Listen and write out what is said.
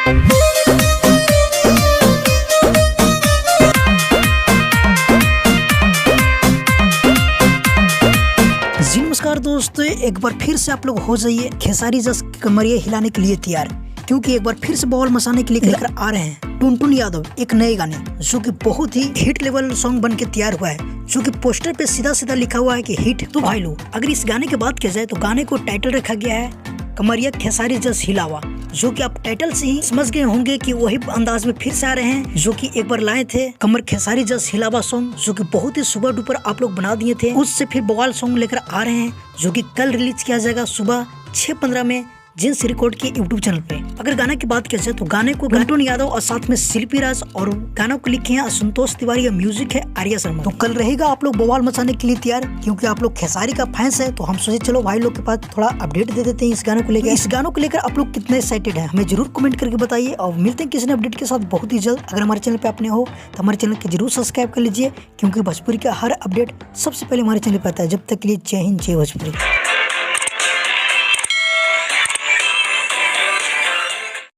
नमस्कार दोस्तों, एक बार फिर से आप लोग हो जाइए खेसारी जस कमरिया हिलाने के लिए तैयार, क्योंकि एक बार फिर से बवाल मचाने के लिए लेकर आ रहे हैं टुनटुन यादव एक नए गाने, जो कि बहुत ही हिट लेवल सॉन्ग बन के तैयार हुआ है, जो कि पोस्टर पे सीधा सीधा लिखा हुआ है कि हिट। तो भाई लोग, अगर इस गाने की बात किया जाए तो गाने को टाइटल रखा गया है कमरिया खेसारी जस हिलावा, जो कि आप टाइटल से ही समझ गए होंगे कि वही अंदाज में फिर से आ रहे हैं, जो कि एक बार लाए थे कमर खेसारी जस हिलावा सॉन्ग, जो कि बहुत ही सुपर डुपर आप लोग बना दिए थे। उससे फिर बवाल सॉन्ग लेकर आ रहे हैं, जो कि कल रिलीज किया जाएगा सुबह 6:15 में जिन्स रिकॉर्ड के यूट्यूब चैनल पे। अगर गाने की बात की जाए तो गाने को टुनटुन यादव और साथ में शिल्पी राज और गानों को लिखे हैं संतोष तिवारी या म्यूजिक है आर्या शर्मा। तो कल रहेगा आप लोग बवाल मचाने के लिए तैयार, क्योंकि आप लोग खेसारी का फैंस है, तो हम सोचे चलो भाई लोग के पास थोड़ा अपडेट दे देते हैं इस गानों को लेकर। इस गानों को लेकर आप लोग कितने एक्साइटेड हैं हमें जरूर कमेंट करके बताइए, और मिलते हैं किसी ने अपडेट के साथ बहुत ही जल्द। अगर हमारे चैनल पे आपने हो तो हमारे चैनल को जरूर सब्सक्राइब कर लीजिए, क्योंकि भोजपुरी का हर अपडेट सबसे पहले हमारे चैनल पे आता है। जब तक के लिए जय हिंद, जय भोजपुरी।